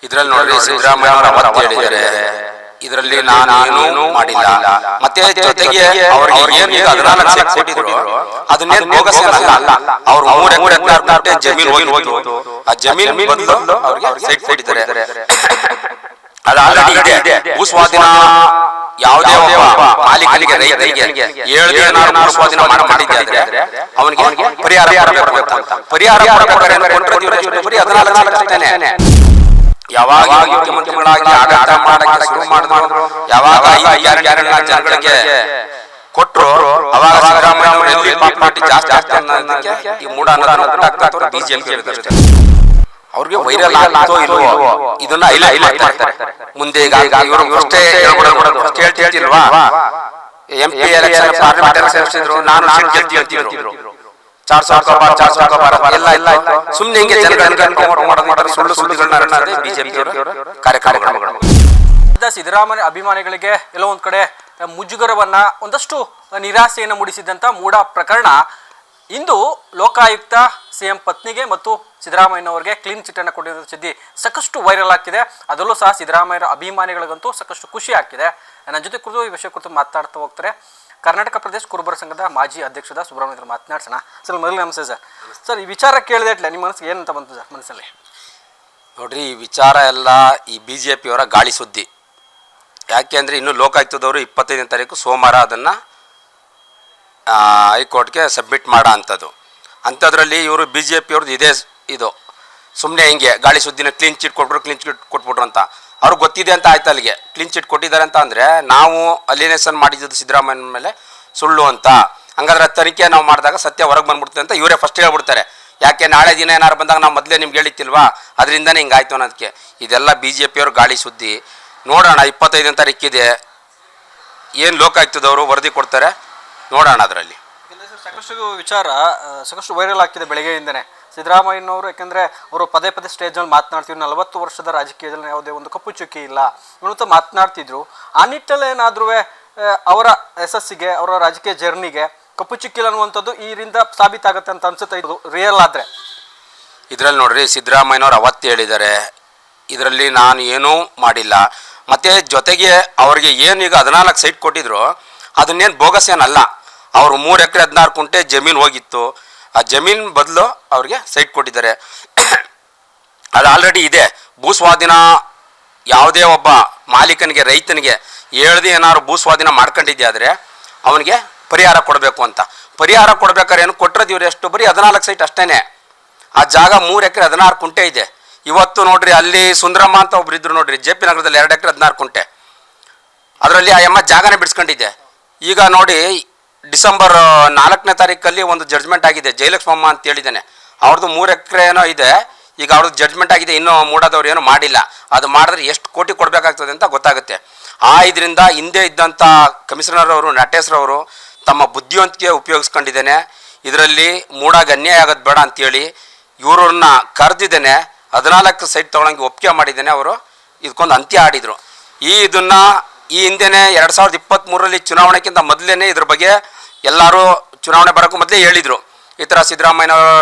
ಇದರಲ್ಲಿ ನೋಡ್ರಿ ಸಿದ್ದರಾಮಯ್ಯ ಅವರು ಅವತ್ತು ಹೇಳಿದ್ದಾರೆ, ಇದರಲ್ಲಿ ನಾನು ಮಾಡಿಲ್ಲ. ಮತ್ತೆ ಜೊತೆಗೆ ಅವ್ರಿಗೆ ಏನು ಈಗ 14 ಲಕ್ಷ ಕೊಟ್ಟಿದ್ರು ಅದನ್ನೇನು ಬೋಗಸ್ ಅಲ್ಲ. ಅವ್ರು 3 ಎಕರೆ ಜಮೀನು ಹೋಗಿತ್ತು, ಆ ಜಮೀನು ಬದಲು ಅವ್ರಿಗೆ ಸೈಟ್ ಕೊಟ್ಟಿದ್ದಾರೆ. ಅದು ಆಲ್ರೆಡಿ ಇದೆ. ಭೂಸ್ವಾಧೀನ ಯಾವುದೇ ಒಬ್ಬ ಮಾಲೀಕನಿಗೆ ರೈತನಿಗೆ 7 ದಿನ ಭೂಸ್ವಾಧೀನ ಮಾಡಿದ್ದೆ ಆದ್ರೆ ಅವನಿಗೆ ಪರಿಹಾರ ಕೊಡಬೇಕು ಅಂತ. ಪರಿಹಾರ ಕೊಡಬೇಕಾದ್ರೆ ಬರೀ 14 ಲಕ್ಷ. ಯಾವಾಗ ಮುಖ್ಯಮಂತ್ರಿಗಳಾಗಿ ಆಡಳಿತ ಮಾಡಕ್ಕೆ ಶುರು ಮಾಡಿದ್ರು, ಯಾವಾಗ ಜನಗಳಿಗೆ ಕೊಟ್ಟರು, ಅವಾಗ ಸಿದ್ದರಾಮಯ್ಯ ಅವರು ಎಲ್ಲಿ ಪಾರ್ಟಿ ಜಾಸ್ತಿ ಆಗ್ತದೆ ಅನ್ನೋದಕ್ಕೆ ಈ ಮೂಢನಂಬಿಕೆ ಬಿಜೆಪಿ ಅವ್ರಿಗೆ ವೈರಲ್ ಆಗ್ತೋ ಇಲ್ವೋ ಇದನ್ನ ಹೈಲೈಟ್ ಮಾಡ್ತಾರೆ. ಮುಂದೆ ಅಷ್ಟೇ ಹೇಳ್ತಿಲ್ವಾ, MP ಎಲೆಕ್ಷನ್ ಪಾರ್ಲಿಮೆಂಟ್ ಎಲೆಕ್ಷನ್ ನಾನು ಗೆಲ್ತಿದ್ರು 400 ಎಲ್ಲ ಸುಮ್ಮನೆ ಹಿಂಗೆ ಜನಗಳಿಗೆ ಸುಳ್ಳು ಸುದ್ದಿಗಳನ್ನ ಬಿಜೆಪಿ ಕಾರ್ಯಕ್ರಮಗಳು. ಸಿದ್ದರಾಮಯ್ಯ ಅಭಿಮಾನಿಗಳಿಗೆ ಎಲ್ಲೋ ಒಂದ್ ಕಡೆ ಮುಜುಗರವನ್ನ, ಒಂದಷ್ಟು ನಿರಾಸೆಯನ್ನು ಮೂಡಿಸಿದಂತ ಮೂಢ ಪ್ರಕರಣ ಇಂದು ಲೋಕಾಯುಕ್ತ CM ಪತ್ನಿಗೆ ಮತ್ತು ಸಿದ್ದರಾಮಯ್ಯನವರಿಗೆ ಕ್ಲೀನ್ ಚಿಟ್ ಅನ್ನು ಕೊಟ್ಟಿರೋ ಸುದ್ದಿ ಸಾಕಷ್ಟು ವೈರಲ್ ಆಗ್ತಿದೆ. ಅದರಲ್ಲೂ ಸಹ ಸಿದ್ದರಾಮಯ್ಯ ಅಭಿಮಾನಿಗಳಿಗಂತೂ ಸಾಕಷ್ಟು ಖುಷಿ ಆಗ್ತಿದೆ. ನನ್ನ ಜೊತೆ ಕುರಿತು ಈ ವಿಷಯ ಕುರಿತು ಮಾತನಾಡ್ತಾ ಹೋಗ್ತಾರೆ ಕರ್ನಾಟಕ ಪ್ರದೇಶ ಕುರುಬರ ಸಂಘದ ಮಾಜಿ ಅಧ್ಯಕ್ಷರಾದ ಸುಬ್ರಹ್ಮಣ್ಯ ಮಾತನಾಡ್ಸೋಣ. ಸರ್ ಮೊದಲು ನಮಸ್ತೆ ಸರ್. ಈ ವಿಚಾರ ಕೇಳಿದೆ ನಿಮ್ಮ ಮನಸ್ಸಿಗೆ ಏನಂತ ಬಂತು ಸರ್ ಮನಸ್ಸಲ್ಲಿ? ನೋಡ್ರಿ, ಈ ವಿಚಾರ ಎಲ್ಲ ಈ BJP ಅವರ ಗಾಳಿ ಸುದ್ದಿ. ಯಾಕೆಂದರೆ ಇನ್ನು ಲೋಕಾಯುಕ್ತದವರು 25ನೇ ತಾರೀಕು ಸೋಮವಾರ ಅದನ್ನು ಹೈಕೋರ್ಟ್ಗೆ ಸಬ್ಮಿಟ್ ಮಾಡೋ ಅಂಥದ್ದು. ಅಂಥದ್ರಲ್ಲಿ ಇವರು BJP ಅವ್ರದ್ದು ಇದೇ ಇದು ಸುಮ್ಮನೆ ಹಿಂಗೆ ಗಾಳಿ ಸುದ್ದಿನ ಕ್ಲೀನ್ ಚಿಟ್ ಕೊಟ್ಬಿಟ್ರು ಅಂತ ಅವ್ರಿಗೆ ಗೊತ್ತಿದೆ ಅಂತ ಆಯ್ತು. ಅಲ್ಲಿಗೆ ಕ್ಲೀನ್ ಚಿಟ್ ಕೊಟ್ಟಿದ್ದಾರೆ ಅಂತ ಅಂದರೆ ನಾವು ಅಲಿನೇಷನ್ ಮಾಡಿದ್ದು ಸಿದ್ದರಾಮಯ್ಯನ ಮೇಲೆ ಸುಳ್ಳು ಅಂತ, ಹಂಗಾದ್ರೆ ತನಿಖೆ ನಾವು ಮಾಡಿದಾಗ ಸತ್ಯ ಹೊರಗೆ ಬಂದ್ಬಿಡ್ತದೆ ಅಂತ ಇವರೇ ಫಸ್ಟ್ ಹೇಳ್ಬಿಡ್ತಾರೆ. ಯಾಕೆ ನಾಳೆ ದಿನ ಏನಾರು ಬಂದಾಗ ನಾವು ಮೊದಲೇ ನಿಮ್ಗೆ ಹೇಳಿತ್ತಿಲ್ವಾ, ಅದರಿಂದನೇ ಹಿಂಗಾಯ್ತು ಅನ್ನೋದಕ್ಕೆ. ಇದೆಲ್ಲ BJP ಅವ್ರ ಗಾಳಿ ಸುದ್ದಿ. ನೋಡೋಣ, 25ನೇ ತಾರೀಕಿದೆ, ಏನು ಲೋಕಾಯುಕ್ತದವರು ವರದಿ ಕೊಡ್ತಾರೆ ನೋಡೋಣ. ಅದರಲ್ಲಿ ಸಾಕಷ್ಟು ವಿಚಾರ ಸಾಕಷ್ಟು ವೈರಲ್ ಆಗ್ತಿದೆ ಬೆಳಗ್ಗೆಯಿಂದನೇ. ಸಿದ್ದರಾಮಯ್ಯನವರು ಯಾಕೆಂದರೆ ಅವರು ಪದೇ ಸ್ಟೇಜ್ನಲ್ಲಿ ಮಾತನಾಡ್ತಿದ್ರು, 40 ವರ್ಷದ ರಾಜಕೀಯದಲ್ಲಿ ಯಾವುದೇ ಒಂದು ಕಪ್ಪು ಚುಕ್ಕಿ ಇಲ್ಲ ಇವತ್ತು ಮಾತನಾಡ್ತಿದ್ರು. ಆ ನಿಟ್ಟಲ್ಲಿ ಏನಾದ್ರೂ ಅವರ ಯಶಸ್ಸಿಗೆ, ಅವರ ರಾಜಕೀಯ ಜರ್ನಿಗೆ ಕಪ್ಪು ಚುಕ್ಕಿಲ್ಲ ಅನ್ನುವಂಥದ್ದು ಇದರಿಂದ ಸಾಬೀತಾಗುತ್ತೆ ಅಂತ ಅನ್ಸುತ್ತೆ, ಇದು ರಿಯಲ್ ಆದರೆ? ಇದರಲ್ಲಿ ನೋಡ್ರಿ, ಸಿದ್ದರಾಮಯ್ಯನವರು ಅವತ್ತು ಹೇಳಿದ್ದಾರೆ, ಇದರಲ್ಲಿ ನಾನು ಏನೂ ಮಾಡಿಲ್ಲ. ಮತ್ತು ಜೊತೆಗೆ ಅವ್ರಿಗೆ ಏನು ಈಗ 14 ಸೈಟ್ ಕೊಟ್ಟಿದ್ರು ಅದನ್ನೇನು ಬೋಗಸ್ ಏನಲ್ಲ. ಅವರು 3 ಎಕರೆ 16 ಕುಂಟೆ ಜಮೀನು ಹೋಗಿತ್ತು, ಆ ಜಮೀನು ಬದಲು ಅವ್ರಿಗೆ ಸೈಟ್ ಕೊಟ್ಟಿದ್ದಾರೆ. ಅದು ಆಲ್ರೆಡಿ ಇದೆ. ಭೂಸ್ವಾಧೀನ ಯಾವುದೇ ಒಬ್ಬ ಮಾಲೀಕನಿಗೆ ರೈತನಿಗೆ 7 ದಿನ ಏನಾದ್ರು ಭೂಸ್ವಾಧೀನ ಮಾಡ್ಕೊಂಡಿದ್ದೆ ಆದರೆ ಅವನಿಗೆ ಪರಿಹಾರ ಕೊಡಬೇಕು ಅಂತ. ಪರಿಹಾರ ಕೊಡ್ಬೇಕಾದ್ರೆ ಏನು ಕೊಟ್ಟಿರೋದು ಇವರು ಎಷ್ಟು, ಬರೀ 14 ಸೈಟ್ ಅಷ್ಟೇ. ಆ ಜಾಗ 3 ಎಕರೆ 16 ಕುಂಟೆ ಇದೆ. ಇವತ್ತು ನೋಡ್ರಿ, ಅಲ್ಲಿ ಸುಂದರಮ್ಮ ಅಂತ ಒಬ್ರು ಇದ್ರು ನೋಡ್ರಿ, JP ನಗರದಲ್ಲಿ 2 ಎಕರೆ 16 ಕುಂಟೆ, ಅದರಲ್ಲಿ ಆ ಎಮ್ಮ ಜಾಗನೇ ಬಿಡಿಸ್ಕೊಂಡಿದ್ದೆ. ಈಗ ನೋಡಿ, ಡಿಸೆಂಬರ್ 4ನೇ ತಾರೀಕಲ್ಲಿ ಒಂದು ಜಡ್ಜ್ಮೆಂಟ್ ಆಗಿದೆ. ಜಯಲಕ್ಷ್ಮಮ್ಮ ಅಂತ ಹೇಳಿದ್ದಾನೆ, ಅವ್ರದ್ದು 3 ಎಕರೆ ಏನೋ ಇದೆ. ಈಗ ಅವ್ರದ್ದು ಜಡ್ಜ್ಮೆಂಟ್ ಆಗಿದೆ, ಇನ್ನೂ ಮೂಡಾದವ್ರು ಏನೋ ಮಾಡಿಲ್ಲ. ಅದು ಮಾಡಿದ್ರೆ ಎಷ್ಟು ಕೋಟಿ ಕೊಡಬೇಕಾಗ್ತದೆ ಅಂತ ಗೊತ್ತಾಗುತ್ತೆ. ಇದರಿಂದ ಹಿಂದೆ ಇದ್ದಂಥ ಕಮಿಷನರ್ ಅವರು ನಟೇಶ್ರವರು ತಮ್ಮ ಬುದ್ಧಿವಂತಿಕೆ ಉಪಯೋಗಿಸ್ಕೊಂಡಿದ್ದೇನೆ. ಇದರಲ್ಲಿ ಮೂಡಾಗ ಅನ್ಯಾಯ ಆಗೋದು ಬೇಡ ಅಂತೇಳಿ ಇವ್ರನ್ನ ಕರೆದಿದ್ದೇನೆ. 14 ಸೈಟ್ ತೊಗೊಳಂಗೆ ಒಪ್ಪಿಗೆ ಮಾಡಿದ್ದೇನೆ. ಅವರು ಇದಕ್ಕೊಂದು ಅಂತ್ಯ ಆಡಿದರು. ಇದನ್ನು ಈ ಹಿಂದೆನೇ 2023ರಲ್ಲಿ ಚುನಾವಣೆಗಿಂತ ಮೊದಲೇ ಇದ್ರ ಬಗ್ಗೆ ಎಲ್ಲರೂ ಚುನಾವಣೆ ಬರೋಕ್ಕೂ ಮೊದಲೇ ಹೇಳಿದರು, ಈ ಥರ ಸಿದ್ದರಾಮಯ್ಯ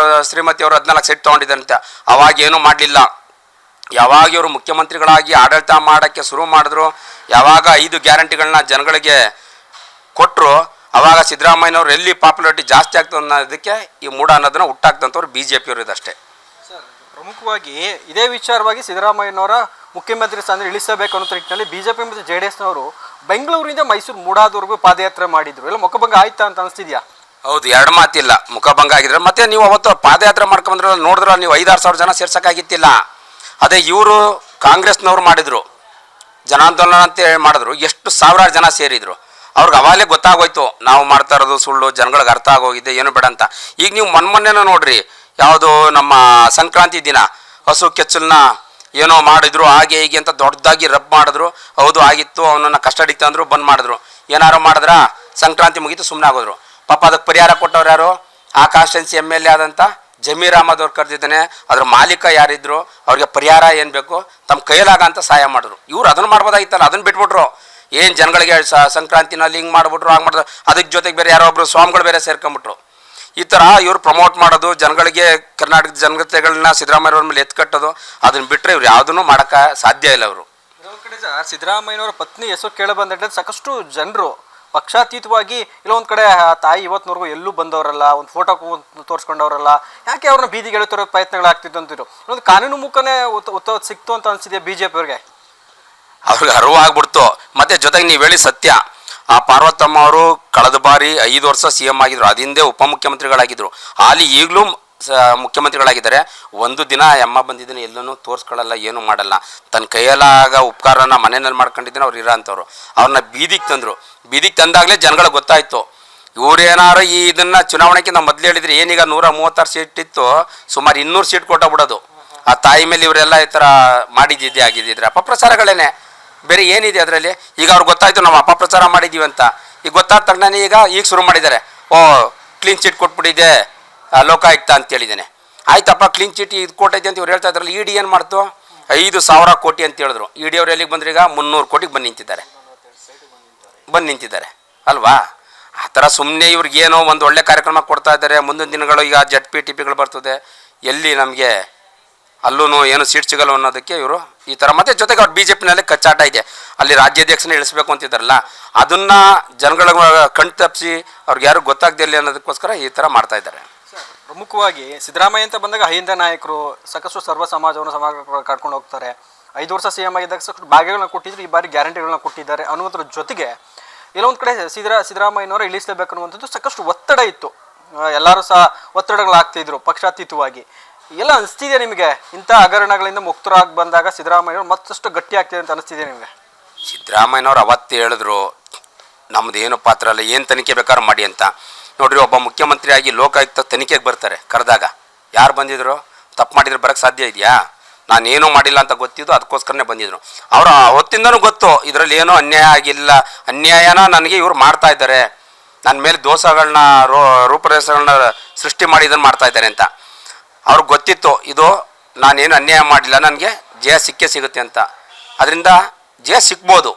ಶ್ರೀಮತಿ ಅವರು 14 ಸೈಟ್ ತೊಗೊಂಡಿದ್ದಾರೆ ಅಂತ. ಅವಾಗೇನೂ ಮಾಡಲಿಲ್ಲ. ಯಾವಾಗ ಇವರು ಮುಖ್ಯಮಂತ್ರಿಗಳಾಗಿ ಆಡಳಿತ ಮಾಡೋಕ್ಕೆ ಶುರು ಮಾಡಿದ್ರು, ಯಾವಾಗ 5 ಗ್ಯಾರಂಟಿಗಳನ್ನ ಜನಗಳಿಗೆ ಕೊಟ್ಟರು, ಆವಾಗ ಸಿದ್ದರಾಮಯ್ಯನವ್ರು ಎಲ್ಲಿ ಪಾಪ್ಯುಲಾರಿಟಿ ಜಾಸ್ತಿ ಆಗ್ತದೆ ಅನ್ನೋದಕ್ಕೆ ಈ ಮೂಢ ಅನ್ನೋದನ್ನ ಹುಟ್ಟಾಕ್ತಂಥವ್ರು BJP ಅವರು ಇದಷ್ಟೇ. ಪ್ರಮುಖವಾಗಿ ಇದೇ ವಿಚಾರವಾಗಿ ಸಿದ್ದರಾಮಯ್ಯನವರ ಮುಖ್ಯಮಂತ್ರಿ ಸ್ಥಾನ ಇಳಿಸಬೇಕು ಅನ್ನೋ ನಿಟ್ಟಿನಲ್ಲಿ BJP ಮತ್ತು JDSನವರು ಬೆಂಗಳೂರಿಂದ ಮೈಸೂರು ಮೂಡಾದವರೆಗೂ ಪಾದಯಾತ್ರೆ ಮಾಡಿದ್ರು. ಎಲ್ಲ ಮುಖಭಂಗ ಆಯ್ತಾ ಅಂತ ಅನಿಸ್ತಿದ್ಯಾ? ಹೌದು, 2 ಮಾತಿಲ್ಲ, ಮುಖಭಂಗ ಆಗಿದ್ರೆ. ಮತ್ತೆ ನೀವು ಅವತ್ತು ಪಾದಯಾತ್ರೆ ಮಾಡ್ಕೊಂಡ್ರೆ ನೋಡಿದ್ರೆ ನೀವು 5-6 ಸಾವಿರ ಜನ ಸೇರ್ಸೋಕ್ಕಾಗಿತ್ತಿಲ್ಲ. ಅದೇ ಇವರು ಕಾಂಗ್ರೆಸ್ನವ್ರು ಮಾಡಿದರು, ಜನಾಂದೋಲನ ಅಂತ ಮಾಡಿದ್ರು, ಎಷ್ಟು ಸಾವಿರಾರು ಜನ ಸೇರಿದ್ರು. ಅವ್ರಿಗೆ ಅವಾಗಲೇ ಗೊತ್ತಾಗೋಯ್ತು ನಾವು ಮಾಡ್ತಾ ಇರೋದು ಸುಳ್ಳು, ಜನಗಳಿಗೆ ಅರ್ಥ ಆಗೋಗಿದೆ, ಏನು ಬೇಡ ಅಂತ. ಈಗ ನೀವು ಮೊನ್ನೆನೋ ನೋಡ್ರಿ, ಯಾವುದು ನಮ್ಮ ಸಂಕ್ರಾಂತಿ ದಿನ ಹಸು ಕೆಚ್ಚಲನ್ನ ಏನೋ ಮಾಡಿದ್ರು, ಹಾಗೆ ಹೀಗೆ ಅಂತ ದೊಡ್ಡದಾಗಿ ರಬ್ ಮಾಡಿದ್ರು. ಹೌದು ಆಗಿತ್ತು, ಅವನನ್ನು ಕಸ್ಟಡಿಗೆ ತಂದರು, ಬಂದ್ ಮಾಡಿದ್ರು. ಏನಾರು ಮಾಡಿದ್ರ ಸಂಕ್ರಾಂತಿ ಮುಗೀತು, ಸುಮ್ಮನೆ ಆಗೋದ್ರು. ಪಾಪ ಅದಕ್ಕೆ ಪರಿಹಾರ ಕೊಟ್ಟವ್ರು ಯಾರು? ಆ ಕಾನ್ಸ್ಟಿಟ್ಯೂನ್ಸಿ MLA ಆದಂಥ ಜಮೀರ್ ಅಹಮದ್ ಅವ್ರು ಕರೆದಿದ್ದಾನೆ. ಅದ್ರ ಮಾಲೀಕ ಯಾರಿದ್ರು, ಅವ್ರಿಗೆ ಪರಿಹಾರ ಏನು ಬೇಕು ತಮ್ಮ ಕೈಲಾಗಂತ ಸಹಾಯ ಮಾಡಿದ್ರು. ಇವ್ರು ಅದನ್ನು ಮಾಡ್ಬೋದಾಗಿತ್ತಲ್ಲ, ಅದನ್ನು ಬಿಟ್ಬಿಟ್ರು. ಏನು ಜನಗಳಿಗೆ ಸಂಕ್ರಾಂತಿನಲ್ಲಿ ಹಿಂಗೆ ಮಾಡಿಬಿಟ್ರು, ಹಂಗೆ ಮಾಡಿದ್ರು. ಅದಕ್ಕೆ ಜೊತೆಗೆ ಬೇರೆ ಯಾರೋ ಒಬ್ಬರು ಸ್ವಾಮಿಗಳು ಬೇರೆ ಸೇರ್ಕೊಂಬಿಟ್ರು. ಈ ಥರ ಇವ್ರು ಪ್ರಮೋಟ್ ಮಾಡೋದು, ಜನಗಳಿಗೆ ಕರ್ನಾಟಕದ ಜನತೆಗಳನ್ನ ಸಿದ್ದರಾಮಯ್ಯವ್ರ ಮೇಲೆ ಎತ್ಕಟ್ಟೋದು, ಅದನ್ನು ಬಿಟ್ಟರೆ ಇವ್ರು ಯಾವುದನ್ನು ಮಾಡೋಕ್ಕೆ ಸಾಧ್ಯ ಇಲ್ಲ ಅವರು. ಇನ್ನೊಂದು ಕಡೆ ಸರ್, ಸಿದ್ದರಾಮಯ್ಯನವರ ಪತ್ನಿ ಹೆಸರು ಕೇಳಿ ಬಂದ ಸಾಕಷ್ಟು ಜನರು ಪಕ್ಷಾತೀತವಾಗಿ ಇಲ್ಲೊಂದು ಕಡೆ ಆ ತಾಯಿ ಇವತ್ತಿನವರೆಗೂ ಎಲ್ಲೂ ಬಂದವರಲ್ಲ, ಒಂದು ಫೋಟೋ ತೋರಿಸ್ಕೊಂಡವರಲ್ಲ, ಯಾಕೆ ಅವ್ರನ್ನ ಬೀದಿಗೆ ಎಳೆತರೋ ಪ್ರಯತ್ನಗಳಾಗ್ತಿದ್ದು ಅಂತಿದ್ರು. ಒಂದು ಕಾನೂನು ಮುಖನೇ ಸಿಕ್ತು ಅಂತ ಅನಿಸಿದೆ ಬಿ ಜೆ ಪಿಯವ್ರಿಗೆ. ಅವ್ರಿಗೆ ಅರಿವಾಗ್ಬಿಡ್ತು. ಮತ್ತು ಜೊತೆಗೆ ನೀವು ಹೇಳಿ ಸತ್ಯ, ಆ ಪಾರ್ವತಮ್ಮ ಅವರು ಕಳೆದ ಬಾರಿ 5 ವರ್ಷ ಸಿ ಎಮ್ ಆಗಿದ್ರು, ಅದಿಂದೇ ಉಪಮುಖ್ಯಮಂತ್ರಿಗಳಾಗಿದ್ದರು. ಹಾಲಿ ಈಗಲೂ ಮುಖ್ಯಮಂತ್ರಿಗಳಾಗಿದ್ದಾರೆ. ಒಂದು ದಿನ ಅಮ್ಮ ಬಂದಿದ್ದೀನಿ ಎಲ್ಲೂ ತೋರಿಸ್ಕೊಳ್ಳಲ್ಲ, ಏನೂ ಮಾಡಲ್ಲ, ತನ್ನ ಕೈಯಲ್ಲಾಗ ಉಪಕಾರನ ಮನೆಯಲ್ಲಿ ಮಾಡ್ಕೊಂಡಿದ್ದೀನಿ ಅವ್ರು ಇರೋ ಅಂಥವ್ರು. ಅವ್ರನ್ನ ಬೀದಿಗೆ ತಂದರು. ಬೀದಿಗೆ ತಂದಾಗಲೇ ಜನಗಳಿಗೆ ಗೊತ್ತಾಯಿತು ಇವರೇನಾರು ಇದನ್ನು ಚುನಾವಣೆಗೆ ನಾವು ಮೊದಲು ಹೇಳಿದ್ರಿ, ಏನೀಗ 136 ಸೀಟ್ ಇತ್ತು, ಸುಮಾರು 200 ಸೀಟ್ ಕೊಟ್ಟೋಗ್ಬಿಡೋದು. ಆ ತಾಯಿ ಮೇಲೆ ಇವರೆಲ್ಲ ಈ ಥರ ಮಾಡಿದ್ದಿದ್ದೆ ಆಗಿದ್ದಿದ್ರೆ ಅಪಪ್ರಚಾರಗಳೇನೆ, ಬೇರೆ ಏನಿದೆ ಅದರಲ್ಲಿ. ಈಗ ಅವ್ರಿಗೆ ಗೊತ್ತಾಯಿತು ನಾವು ಅಪಪ್ರಚಾರ ಮಾಡಿದ್ದೀವಿ ಅಂತ. ಈಗ ಗೊತ್ತಾದ ತಕ್ಷಣ ಈಗ ಶುರು ಮಾಡಿದ್ದಾರೆ, ಓ ಕ್ಲೀನ್ ಚೀಟ್ ಕೊಟ್ಬಿಟ್ಟಿದೆ ಲೋಕಾಯುಕ್ತ ಅಂತ ಹೇಳಿದ್ದೇನೆ. ಆಯ್ತಪ್ಪ, ಕ್ಲೀನ್ ಚೀಟ್ ಇದು ಕೊಟ್ಟೈತೆ ಅಂತ ಇವ್ರು ಹೇಳ್ತಾ ಇದ್ರಲ್ಲ. ಇ ಡಿ ಏನು ಮಾಡ್ತು? 5,000 ಕೋಟಿ ಅಂತ ಹೇಳಿದ್ರು. ಇ ಡಿ ಅವ್ರು ಎಲ್ಲಿಗೆ ಬಂದ್ರೆ ಈಗ 300 ಕೋಟಿಗೆ ಬಂದು ನಿಂತಿದ್ದಾರೆ ಅಲ್ವಾ. ಆ ಥರ ಸುಮ್ಮನೆ ಇವ್ರಿಗೇನೋ ಒಂದು ಒಳ್ಳೆ ಕಾರ್ಯಕ್ರಮ ಕೊಡ್ತಾ ಇದ್ದಾರೆ. ಮುಂದಿನ ದಿನಗಳು ಈಗ ZP-TPಗಳು ಬರ್ತದೆ, ಎಲ್ಲಿ ನಮಗೆ ಅಲ್ಲೂ ಏನು ಸೀಟ್ ಸಿಗಲ್ಲ ಅನ್ನೋದಕ್ಕೆ ಇವರು ಈ ಥರ. ಮತ್ತು ಜೊತೆಗೆ ಅವ್ರು BJP-ನಲ್ಲಿ ಕಚ್ಚಾಟ ಇದೆ, ಅಲ್ಲಿ ರಾಜ್ಯಾಧ್ಯಕ್ಷನೇ ಇಳಿಸ್ಬೇಕು ಅಂತಿದ್ದಾರಲ್ಲ, ಅದನ್ನು ಜನಗಳ ಕಣ್ ತಪ್ಪಿಸಿ ಅವ್ರಿಗೆ ಯಾರು ಗೊತ್ತಾಗ್ದಿಲ್ಲ ಅನ್ನೋದಕ್ಕೋಸ್ಕರ ಈ ಥರ ಮಾಡ್ತಾ ಇದ್ದಾರೆ. ಪ್ರಮುಖವಾಗಿ ಸಿದ್ದರಾಮಯ್ಯ ಅಂತ ಬಂದಾಗ ಅಹಿಂದ ನಾಯಕರು ಸಾಕಷ್ಟು ಸರ್ವ ಸಮಾಜವನ್ನು ಕಟ್ಕೊಂಡು ಹೋಗ್ತಾರೆ. 5 ವರ್ಷ ಸಿ ಎಂ ಆಗಿದ್ದಾಗ ಸಾಕಷ್ಟು ಭಾಗ್ಯಗಳನ್ನ ಕೊಟ್ಟಿದ್ರು, ಈ ಬಾರಿ ಗ್ಯಾರಂಟಿಗಳನ್ನ ಕೊಟ್ಟಿದ್ದಾರೆ ಅನ್ನೋದ್ರ ಜೊತೆಗೆ ಎಲ್ಲೊಂದು ಕಡೆ ಸಿದ್ದರಾಮಯ್ಯನವರು ಇಳಿಸಲೇಬೇಕು ಅನ್ನುವಂಥದ್ದು ಸಾಕಷ್ಟು ಒತ್ತಡ ಇತ್ತು. ಎಲ್ಲರೂ ಸಹ ಒತ್ತಡಗಳಾಗ್ತಿದ್ರು ಪಕ್ಷಾತೀತವಾಗಿ. ಎಲ್ಲ ಅನಿಸ್ತಿದೆ ನಿಮಗೆ ಇಂಥ ಹಗರಣಗಳಿಂದ ಮುಕ್ತರಾಗಿ ಬಂದಾಗ ಸಿದ್ದರಾಮಯ್ಯವರು ಮತ್ತಷ್ಟು ಗಟ್ಟಿ ಆಗ್ತಿದೆ ಅಂತ ಅನಿಸ್ತಿದೆ ನಿಮಗೆ? ಸಿದ್ದರಾಮಯ್ಯನವ್ರು ಅವತ್ತು ಹೇಳಿದ್ರು ನಮ್ದು ಏನು ಪಾತ್ರ ಅಲ್ಲ, ಏನು ತನಿಖೆ ಬೇಕಾದ್ರೂ ಮಾಡಿ ಅಂತ. ನೋಡ್ರಿ, ಒಬ್ಬ ಮುಖ್ಯಮಂತ್ರಿಯಾಗಿ ಲೋಕಾಯುಕ್ತ ತನಿಖೆಗೆ ಬರ್ತಾರೆ. ಕರೆದಾಗ ಯಾರು ಬಂದಿದ್ರು? ತಪ್ಪು ಮಾಡಿದ್ರೆ ಬರೋಕ್ಕೆ ಸಾಧ್ಯ ಇದೆಯಾ? ನಾನೇನೂ ಮಾಡಿಲ್ಲ ಅಂತ ಗೊತ್ತಿದ್ದು, ಅದಕ್ಕೋಸ್ಕರನೇ ಬಂದಿದ್ರು. ಅವರು ಅವತ್ತಿಂದನೂ ಗೊತ್ತು ಇದರಲ್ಲಿ ಏನೂ ಅನ್ಯಾಯ ಆಗಿಲ್ಲ, ಅನ್ಯಾಯನ ನನಗೆ ಇವ್ರು ಮಾಡ್ತಾ ಇದ್ದಾರೆ, ನನ್ನ ಮೇಲೆ ದೋಷಗಳನ್ನ ರೂಪರೇಷಗಳನ್ನ ಸೃಷ್ಟಿ ಮಾಡಿ ಇದನ್ನು ಮಾಡ್ತಾ ಇದ್ದಾರೆ ಅಂತ. ಅವ್ರಿಗೆ ಗೊತ್ತಿತ್ತು ಇದು ನಾನೇನು ಅನ್ಯಾಯ ಮಾಡಿಲ್ಲ, ನನಗೆ ಜಯ ಸಿಕ್ಕೇ ಸಿಗುತ್ತೆ ಅಂತ. ಅದರಿಂದ ಜಯ ಸಿಗ್ಬೋದು,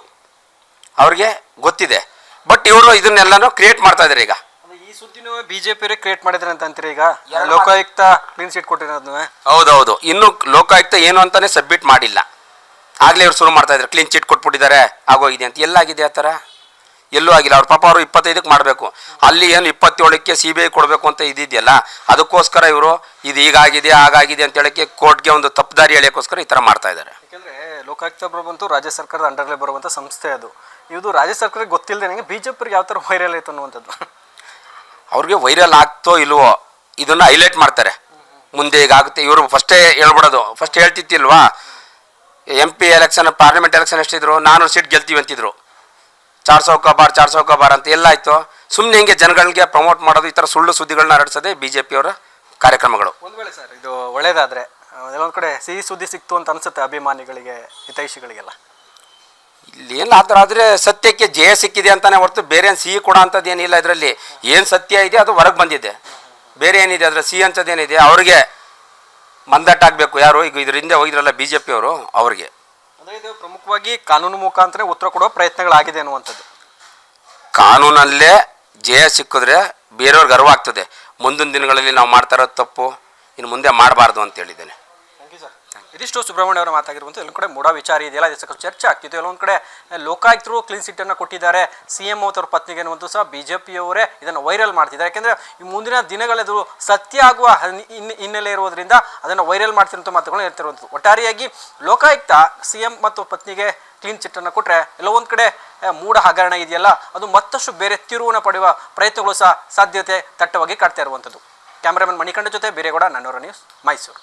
ಅವ್ರಿಗೆ ಗೊತ್ತಿದೆ. ಬಟ್ ಇವರು ಇದನ್ನೆಲ್ಲನೂ ಕ್ರಿಯೇಟ್ ಮಾಡ್ತಾ ಇದ್ದಾರೆ. ಈಗ ಈ ಸುದ್ದಿನೂ BJP ಕ್ರಿಯೇಟ್ ಮಾಡಿದ್ರೆ ಅಂತ ಅಂತೀರಿ. ಈಗ ಲೋಕಾಯುಕ್ತ ಕ್ಲೀನ್ ಚೀಟ್ ಕೊಟ್ಟಿರೋದನ್ನ ಹೌದೌದು, ಇನ್ನು ಲೋಕಾಯುಕ್ತ ಏನು ಅಂತಾನೆ ಸಬ್ಮಿಟ್ ಮಾಡಿಲ್ಲ, ಆಗಲೇ ಇವ್ರು ಶುರು ಮಾಡ್ತಾ ಇದ್ದಾರೆ ಕ್ಲೀನ್ ಚೀಟ್ ಕೊಟ್ಬಿಟ್ಟಿದ್ದಾರೆ ಆಗೋಗಿದೆ ಅಂತ. ಎಲ್ಲಾಗಿದೆ ಆ ಥರ? ಎಲ್ಲೂ ಆಗಿಲ್ಲ. ಅವ್ರ ಪಾಪ ಅವರು 25ಕ್ಕೆ ಮಾಡಬೇಕು, ಅಲ್ಲಿ ಏನು 27ಕ್ಕೆ CBI ಕೊಡಬೇಕು ಅಂತ ಇದ್ದಿದೆಯಲ್ಲ, ಅದಕ್ಕೋಸ್ಕರ ಇವರು ಇದು ಹೀಗಾಗಿದೆ ಹಾಗಾಗಿದೆ ಅಂತ ಹೇಳೋಕ್ಕೆ ಕೋರ್ಟ್ಗೆ ಒಂದು ತಪ್ಪುದಾರಿ ಎಳೆಯೋಕ್ಕೋಸ್ಕರ ಈ ಥರ ಮಾಡ್ತಾ ಇದ್ದಾರೆ. ಯಾಕೆಂದರೆ ಲೋಕಾಯುಕ್ತ ಬಂತು ರಾಜ್ಯ ಸರ್ಕಾರದ ಅಂಡರ್ಲೇ ಬರುವಂಥ ಸಂಸ್ಥೆ ಅದು. ಇದು ರಾಜ್ಯ ಸರ್ಕಾರಕ್ಕೆ ಗೊತ್ತಿಲ್ಲದೆ ನನಗೆ BJP ಯಾವ ಥರ ವೈರಲ್ ಆಯಿತು ಅನ್ನುವಂಥದ್ದು. ಅವ್ರಿಗೆ ವೈರಲ್ ಆಗ್ತೋ ಇಲ್ವೋ ಇದನ್ನು ಹೈಲೈಟ್ ಮಾಡ್ತಾರೆ. ಮುಂದೆ ಈಗಾಗುತ್ತೆ ಇವರು ಫಸ್ಟೇ ಹೇಳ್ಬಿಡೋದು. ಫಸ್ಟ್ ಹೇಳ್ತಿತ್ತಿಲ್ವಾ, MP ಎಲೆಕ್ಷನ್, ಪಾರ್ಲಿಮೆಂಟ್ ಎಲೆಕ್ಷನ್ ಎಷ್ಟಿದ್ರು, 400 ಸೀಟ್ ಗೆಲ್ತೀವಿ ಅಂತಿದ್ರು. 400 ಕಾ ಬಾರ್ ಅಂತ ಎಲ್ಲಾಯಿತು? ಸುಮ್ಮನೆ ಹಿಂಗೆ ಜನಗಳಿಗೆ ಪ್ರಮೋಟ್ ಮಾಡೋದು, ಈ ಥರ ಸುಳ್ಳು ಸುದ್ದಿಗಳನ್ನ ಹರಡಿಸೋದೇ BJP ಅವರ ಕಾರ್ಯಕ್ರಮಗಳು. ಒಂದು ವೇಳೆ ಸರ್ ಇದು ಒಳ್ಳೇದಾದರೆ ಎಲ್ಲೊಂದು ಕಡೆ ಸಿಹಿ ಸುದ್ದಿ ಸಿಕ್ತು ಅಂತ ಅನಿಸುತ್ತೆ ಅಭಿಮಾನಿಗಳಿಗೆ, ಹಿತೈಷಿಗಳಿಗೆಲ್ಲ. ಇಲ್ಲಿ ಏನು ಆ ಥರ ಆದರೆ ಸತ್ಯಕ್ಕೆ ಜಯ ಸಿಕ್ಕಿದೆ ಅಂತಲೇ ಹೊರತು ಬೇರೆ ಏನು ಸಿಹಿ ಕೊಡೋ ಅಂಥದ್ದು ಏನಿಲ್ಲ. ಇದರಲ್ಲಿ ಏನು ಸತ್ಯ ಇದೆ ಅದು ಹೊರಗೆ ಬಂದಿದೆ, ಬೇರೆ ಏನಿದೆ ಅದರ ಸಿಹಿ ಅಂಥದ್ದೇನಿದೆ ಅವ್ರಿಗೆ ಮಂದಟ್ಟಾಗಬೇಕು. ಯಾರು ಈಗ ಇದ್ರ ಹಿಂದೆ ಹೋಗಿದ್ರಲ್ಲ BJP ಅವರು, ಅವ್ರಿಗೆ. ಅಂದರೆ ಇದು ಪ್ರಮುಖವಾಗಿ ಕಾನೂನು ಮುಖಾಂತರ ಉತ್ತರ ಕೊಡೋ ಪ್ರಯತ್ನಗಳಾಗಿದೆ ಅನ್ನುವಂಥದ್ದು. ಕಾನೂನಲ್ಲೇ ಜಯ ಸಿಕ್ಕಿದ್ರೆ ಬೇರೆಯವ್ರಿಗೆ ಅರಿವು ಆಗ್ತದೆ. ಮುಂದಿನ ದಿನಗಳಲ್ಲಿ ನಾವು ಮಾಡ್ತಾ ಇರೋದು ತಪ್ಪು, ಇನ್ನು ಮುಂದೆ ಮಾಡಬಾರ್ದು ಅಂತ ಹೇಳಿದ್ದೇನೆ. ಇದಿಷ್ಟು ಸುಬ್ರಹ್ಮಣ್ಯ ಅವರ ಮಾತಾಗಿರುವಂಥ ಎಲ್ಲೊಂದು ಕಡೆ ಮೂಢ ವಿಚಾರ ಇದೆಯಲ್ಲ, ಇದು ಸಾಕಷ್ಟು ಚರ್ಚೆ ಆಗ್ತಿತ್ತು. ಎಲ್ಲೊಂದು ಕಡೆ ಲೋಕಾಯುಕ್ತರು ಕ್ಲೀನ್ ಸಿಟ್ಟನ್ನು ಕೊಟ್ಟಿದ್ದಾರೆ CM ಅವ್ರ ಪತ್ನಿಗೆ ಅನ್ನುವಂಥ ಸಹ BJP ಅವರೇ ಇದನ್ನು ವೈರಲ್ ಮಾಡ್ತಿದ್ದಾರೆ. ಯಾಕೆಂದರೆ ಈ ಮುಂದಿನ ದಿನಗಳದು ಸತ್ಯ ಆಗುವ ಹಿನ್ನೆಲೆ ಇರುವುದರಿಂದ ಅದನ್ನು ವೈರಲ್ ಮಾಡ್ತಿರುವಂಥ ಮಾತುಗಳನ್ನ ಹೇಳ್ತಿರುವಂಥದ್ದು. ಒಟ್ಟಾರೆಯಾಗಿ ಲೋಕಾಯುಕ್ತ CM ಮತ್ತು ಪತ್ನಿಗೆ ಕ್ಲೀನ್ ಚಿಟ್ಟನ್ನು ಕೊಟ್ಟರೆ ಎಲ್ಲೋ ಒಂದು ಕಡೆ ಮೂಢ ಹಗರಣ ಇದೆಯಲ್ಲ, ಅದು ಮತ್ತಷ್ಟು ಬೇರೆ ತಿರುವನ್ನು ಪಡೆಯುವ ಪ್ರಯತ್ನಗಳು ಸಹ ಸಾಧ್ಯತೆ ದಟ್ಟವಾಗಿ ಕಾಡ್ತಾ ಇರುವಂಥದ್ದು. ಕ್ಯಾಮ್ರಾಮನ್ ಮಣಿಕಂಡ ಜೊತೆ ಬೇರೆಗೌಡ, ನನ್ನೂರ ನ್ಯೂಸ್, ಮೈಸೂರು.